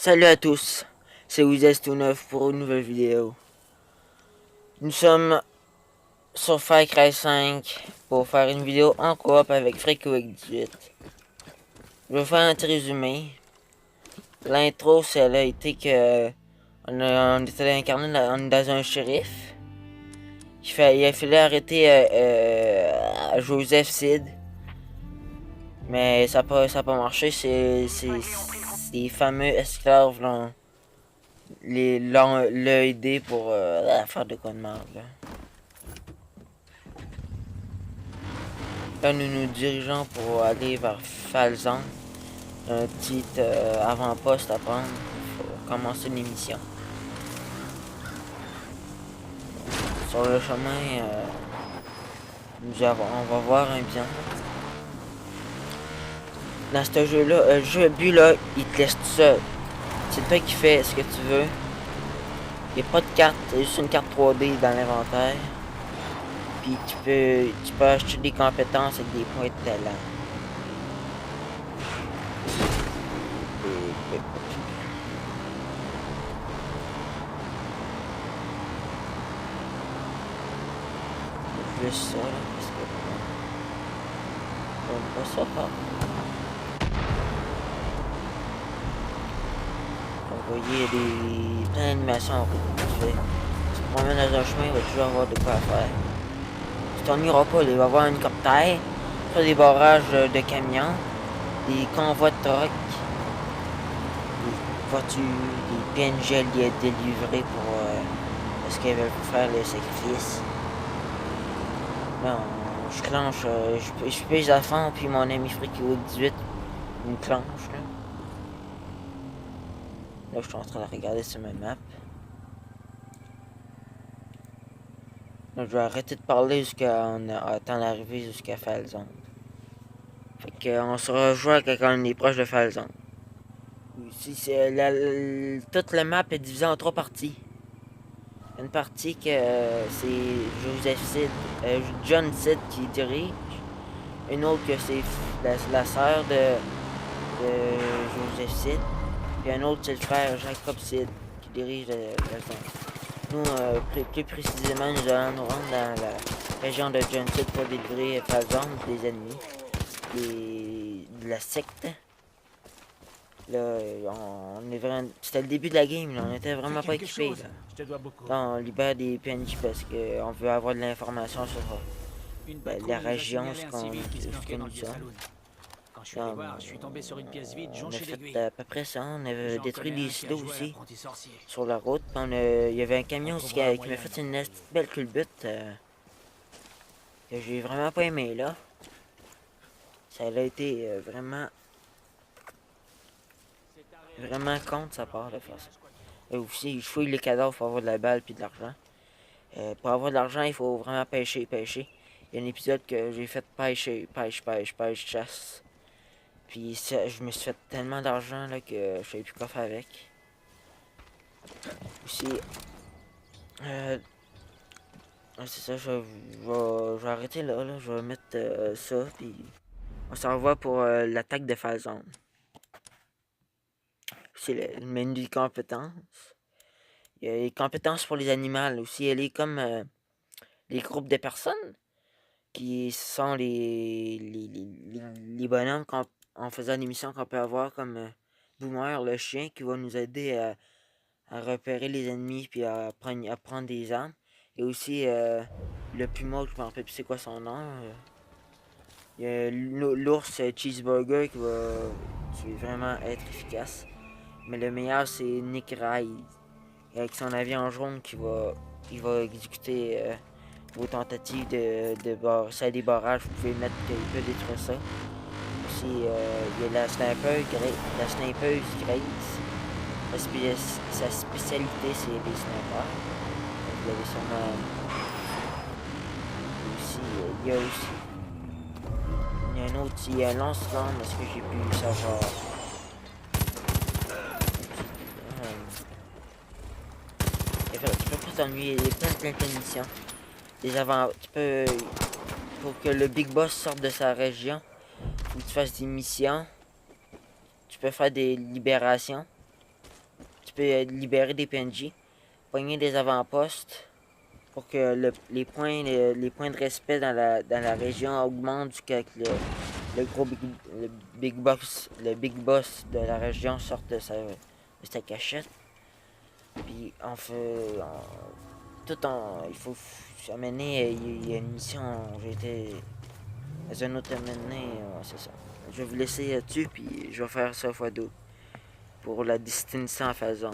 Salut à tous, c'est Wizest tout neuf pour une nouvelle vidéo. Nous sommes sur Far Cry 5 pour faire une vidéo en coop avec Freakovic18. Je vais faire un petit résumé. L'intro, c'est elle a été que on était incarné dans un shérif. Il a fallu arrêter Joseph Sid. Mais ça n'a pas marché. C'est ces fameux esclaves l'ont aidé pour faire de quoi de merde. Là, nous nous dirigeons pour aller vers Falzan. Un petit avant-poste à prendre pour commencer l'émission. Sur le chemin, on va voir un bien. Dans ce jeu-là, le jeu but là, il te laisse tout seul. C'est toi qui fais ce que tu veux. Il n'y a pas de carte, c'est juste une carte 3D dans l'inventaire. Puis tu peux acheter des compétences avec des points de talent. Plus ça, parce que j'aime pas ça pas. Vous voyez, plein d'animations tu fais. Tu te promènes dans un chemin, il va toujours avoir de quoi faire. Tu t'ennuieras pas, il va y avoir un hélicoptère, faire des barrages de camions, des convois de trucks, des voitures, des PNG à délivrer pour parce qu'ils veulent faire le sacrifice. Là, je clenche, je pèse à fond, puis mon ami Freakovic18 me clenche. Là, je suis en train de regarder sur ma map. Là, je vais arrêter de parler jusqu'à attendre d'arriver jusqu'à Falzon. Fait qu'on se rejoint quand on est proche de Falzon. Ici, toute la map est divisée en 3 parties. Une partie que c'est John Sid qui dirige. Une autre que c'est la sœur de Joseph Sid. Puis un autre c'est le frère Jacob Sid qui dirige la zone. Nous, plus précisément, nous allons nous rendre dans la région de John Sid pour délivrer Falzon des ennemis. De la secte. Là, on est vraiment. C'était le début de la game, là. On était vraiment pas équipés. Là, on libère des PNJ parce qu'on veut avoir de l'information sur la région, ce que nous sommes. Quand je suis allé voir, je suis tombé sur une pièce vide, On a jonché fait d'aiguilles. à peu près ça. On avait détruit les silos aussi Sorcier. sur la route. Il y avait un camion aussi qui m'a fait une petite belle culbute que j'ai vraiment pas aimé là. Ça a été vraiment contre sa part de faire ça. Et aussi, je fouille les cadavres pour avoir de la balle puis de l'argent. Pour avoir de l'argent, il faut vraiment pêcher. Il y a un épisode que j'ai fait pêche, chasse. Puis ça, je me suis fait tellement d'argent là que je savais plus quoi faire avec. Aussi, c'est ça, je vais arrêter là, je vais mettre ça, puis on s'en va pour l'attaque de Falzon. C'est le menu des compétences. Il y a les compétences pour les animaux aussi. Elle est comme les groupes de personnes qui sont les bonhommes en faisant des missions qu'on peut avoir comme Boomer, le chien, qui va nous aider à repérer les ennemis puis à prendre des armes. Et aussi le puma, je me rappelle plus c'est quoi son nom. Il y a l'ours cheeseburger qui va vraiment être efficace. Mais le meilleur c'est Nick Ride. Avec son avion jaune il va exécuter vos tentatives de des barrages. Vous pouvez mettre qu'il peut détruire ça. Aussi il y a la snipeuse Grace. Sa spécialité c'est les snipers. Vous avez sûrement aussi. Il y a un autre, il y a un lance-flamme, est-ce que j'ai pu savoir? Tu peux pas t'ennuyer, il y a plein de missions. Pour que le Big Boss sorte de sa région, faut que tu fasses des missions. Tu peux faire des libérations. tu peux libérer des PNJ, pogner des avant-postes pour que les points de respect dans la région augmentent jusqu'à que le big boss de la région sorte de sa cachette. Puis il faut amener, il y a une mission, j'ai été dans un autre amené, c'est ça. Je vais vous laisser là-dessus, puis je vais faire ça x2 pour la destination à Falzon.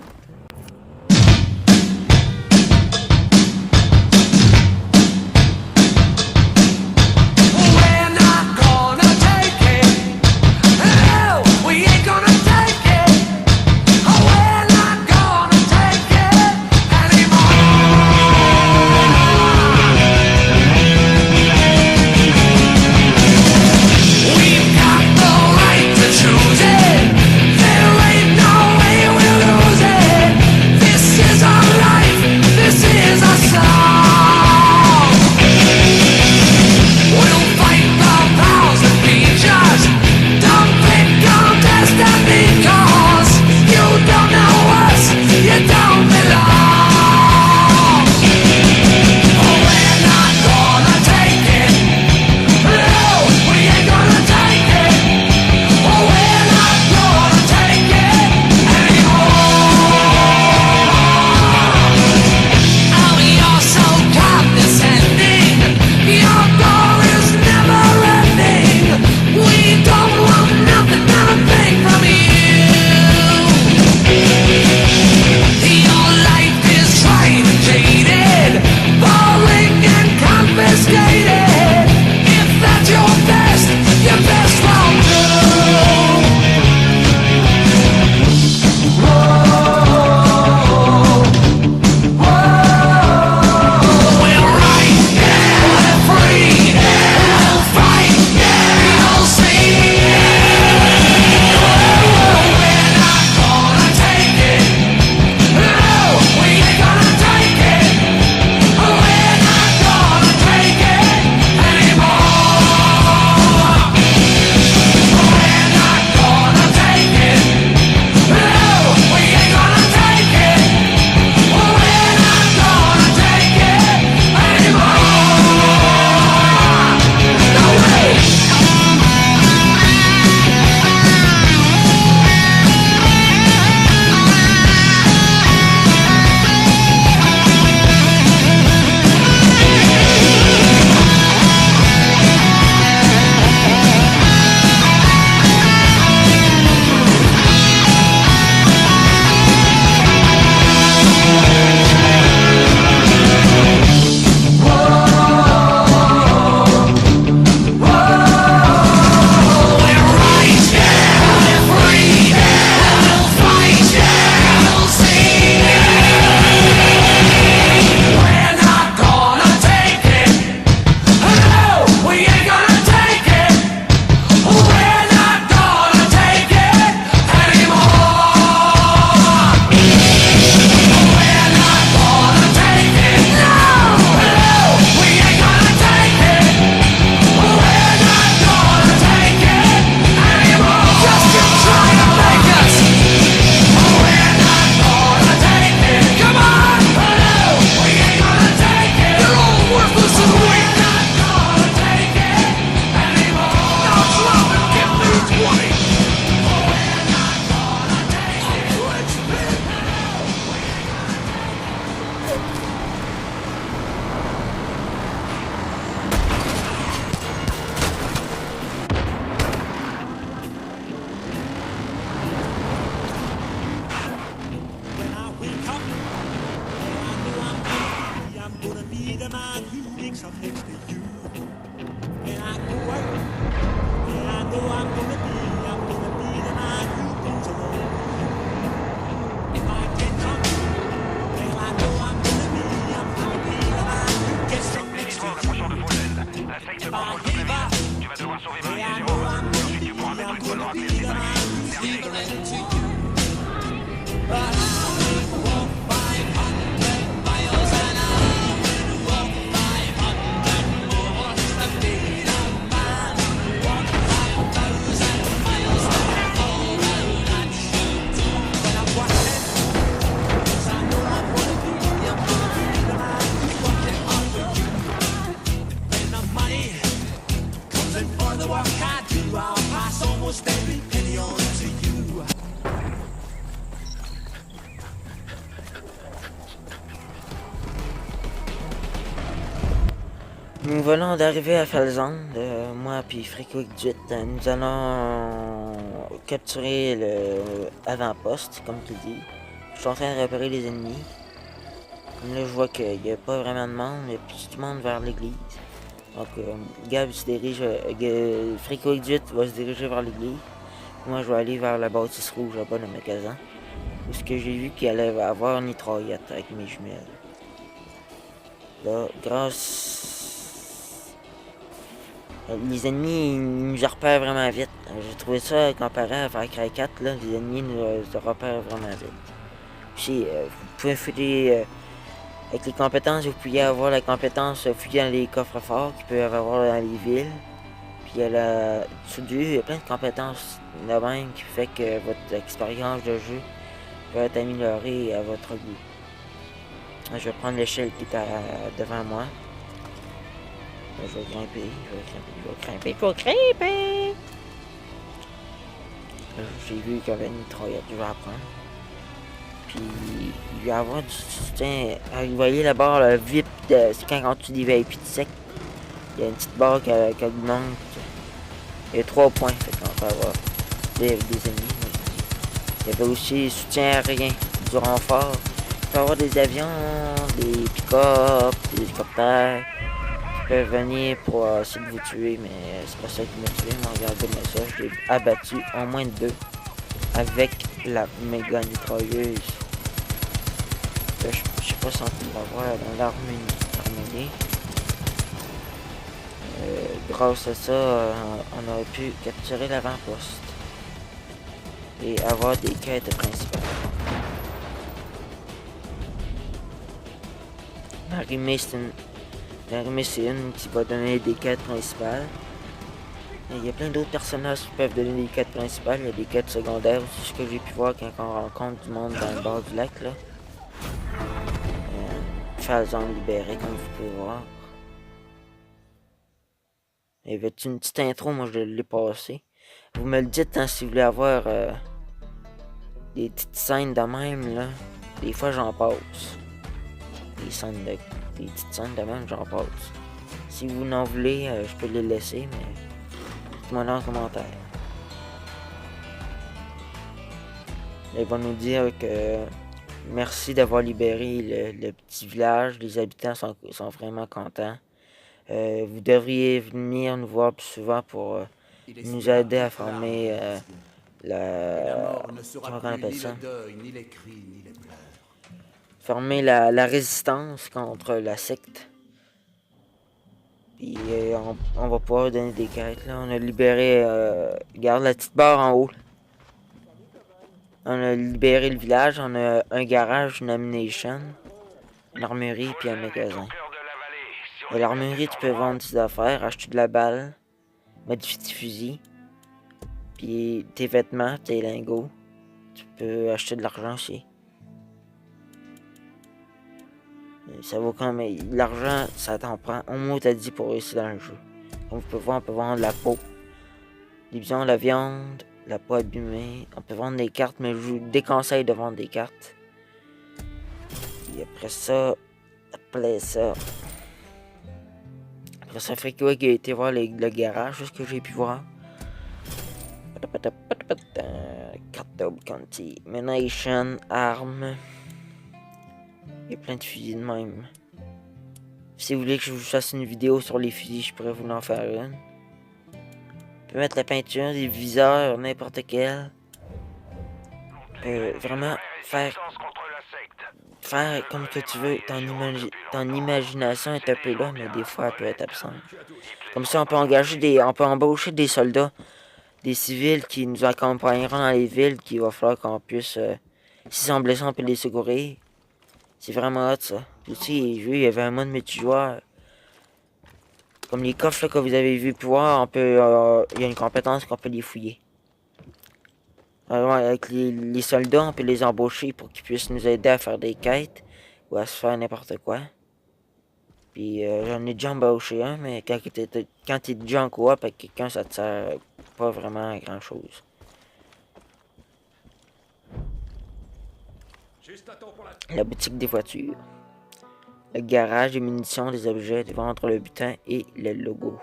Nothing from you. Nous venons d'arriver à Falzand, moi puis Frico 18. Nous allons capturer le avant-poste, comme tu dis. Je suis en train de repérer les ennemis. Comme là, je vois qu'il n'y a pas vraiment de monde, il y a plus de monde vers l'église. Donc, Gab se dirige, Frico 18 va se diriger vers l'église. Moi, je vais aller vers la bâtisse rouge là-bas dans le magasin. Où ce que j'ai vu qu'il allait avoir une mitraillette avec mes jumelles. Là, les ennemis, ils nous repèrent vraiment vite. J'ai trouvé ça comparé à Far Cry 4, là, les ennemis nous repèrent vraiment vite. Puis, vous pouvez fouiller, avec les compétences, vous pouvez avoir la compétence fouiller dans les coffres forts qu'ils peuvent avoir dans les villes. Puis, il y a la soudure, il y a plein de compétences de même qui fait que votre expérience de jeu peut être améliorée à votre goût. Je vais prendre l'échelle qui est devant moi. Je vais grimper. J'ai vu qu'il y avait une mitraillette, je vais apprendre. Puis, il va y avoir du soutien. Vous voyez la barre, le VIP, c'est quand tu dis VIP de sec. Il y a une petite barre qui augmente. Il y a 3 points, fait qu'on peut avoir des ennemis. Il y avait aussi soutien aérien, du renfort. Il peut y avoir des avions, des pick-up, des hélicoptères qui peuvent venir pour essayer de vous tuer, mais c'est pas ça qui m'a tué. Mais regardez-moi ça, je l'ai abattu en moins de 2 avec la méga mitrailleuse. Là, je sais pas si on peut voir dans l'armée. Grâce à ça, on aurait pu capturer l'avant-poste et avoir des quêtes principales. L'armée, c'est une qui va donner des quêtes principales. Il y a plein d'autres personnages qui peuvent donner des quêtes principales. Il y a des quêtes secondaires aussi, ce que j'ai pu voir quand on rencontre du monde dans le bord du lac, là. Falzand libéré, comme vous pouvez voir. Il y avait une petite intro, moi je l'ai passé. Vous me le dites hein, si vous voulez avoir des petites scènes de même, là. Des fois j'en passe. Des petites scènes de même, j'en passe. Si vous n'en voulez, je peux les laisser, mais dites-moi dans les commentaires. Là, il va nous dire que merci d'avoir libéré le petit village. Les habitants sont vraiment contents. Vous devriez venir nous voir plus souvent pour nous aider à former comment on appelle ça? Former la résistance contre la secte. Puis on va pouvoir donner des quêtes. Là. On a libéré. Regarde la petite barre en haut. On a libéré le village. On a un garage, une ammunition, une armurerie puis un magasin. À l'armurerie, tu peux vendre tes affaires, acheter de la balle, modifier tes fusils, puis tes vêtements, tes lingots. Tu peux acheter de l'argent aussi. Ça vaut quand même. L'argent, ça t'en prend au moins t'as dit pour réussir dans le jeu. Comme vous pouvez voir, on peut vendre la peau, les viandes, la viande, la peau abîmée. On peut vendre des cartes, mais je vous déconseille de vendre des cartes. Et après ça, après ça fait quoi qui a été voir le garage, ce que j'ai pu voir. Carte double Conti, Menation, armes. Il y a plein de fusils de même. Si vous voulez que je vous fasse une vidéo sur les fusils, je pourrais vous en faire une. On peut mettre la peinture, des viseurs, n'importe quel. Vraiment faire comme que tu veux. Ton imagination est un peu là, mais des fois elle peut être absente. Comme ça, on peut embaucher des soldats, des civils qui nous accompagneront dans les villes, qu'il va falloir qu'on puisse, s'ils sont blessés, on peut les secourir. C'est vraiment hot ça. Aussi, il y avait un mode multijoueur. Comme les coffres là, que vous avez vu pouvoir, on peut. Il y a une compétence qu'on peut les fouiller. Alors, avec les soldats, on peut les embaucher pour qu'ils puissent nous aider à faire des quêtes ou à se faire n'importe quoi. Puis j'en ai déjà embauché un, mais quand t'es déjà en coop avec quelqu'un, ça te sert pas vraiment à grand chose. La boutique des voitures. le garage, des munitions, des objets, de vendre le butin et le logo.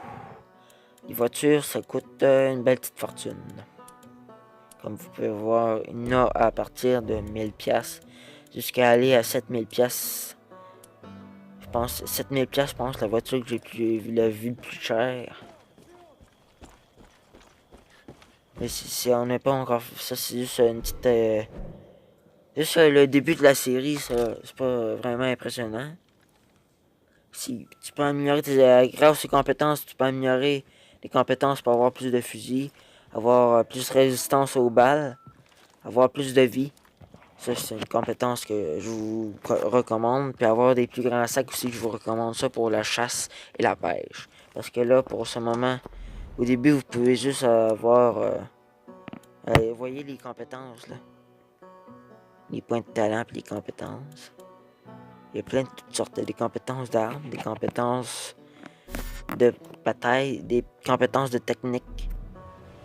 Les voitures, ça coûte une belle petite fortune. Comme vous pouvez voir, il y en a à partir de 1000$ jusqu'à aller à 7000$. Je pense 7000$, je pense, la voiture que j'ai vue le plus cher. Mais si on n'est pas encore... Ça, c'est juste une petite... juste le début de la série, ça. C'est pas vraiment impressionnant. Si tu peux améliorer grâce à tes compétences, tu peux améliorer les compétences pour avoir plus de fusils, avoir plus de résistance aux balles, avoir plus de vie. Ça, c'est une compétence que je vous recommande. Puis avoir des plus grands sacs aussi, je vous recommande ça pour la chasse et la pêche. Parce que là, pour ce moment, au début, vous pouvez juste avoir... vous voyez les compétences, là. Les points de talent et les compétences. Il y a plein de toutes sortes de compétences d'armes, des compétences de bataille, des compétences de technique.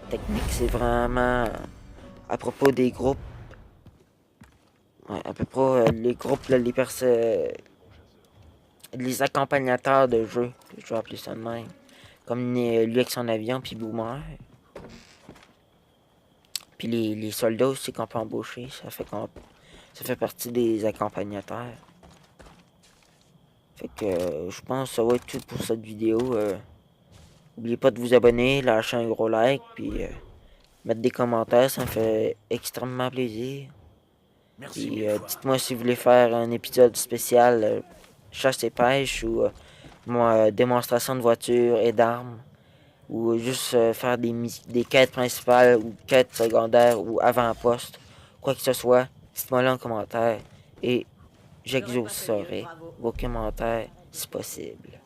Technique, c'est vraiment à propos des groupes. Ouais, à peu près les groupes, là, les accompagnateurs de jeu, je vais appeler ça de même. Comme lui avec son avion, puis Boomer. Puis les soldats aussi qu'on peut embaucher, ça fait partie des accompagnateurs. Fait que je pense que ça va être tout pour cette vidéo. N'oubliez pas de vous abonner, lâcher un gros like, puis mettre des commentaires, ça me fait extrêmement plaisir. Merci Puis mille fois. dites-moi si vous voulez faire un épisode spécial chasse et pêche ou démonstration de voitures et d'armes. Ou juste faire des quêtes principales ou quêtes secondaires ou avant-poste. Quoi que ce soit, dites-moi là en commentaire. Et j'exaucerai vos commentaires si possible.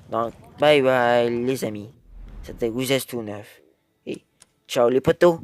Donc, bye bye les amis. C'était Wizest tout neuf. Et ciao les potos!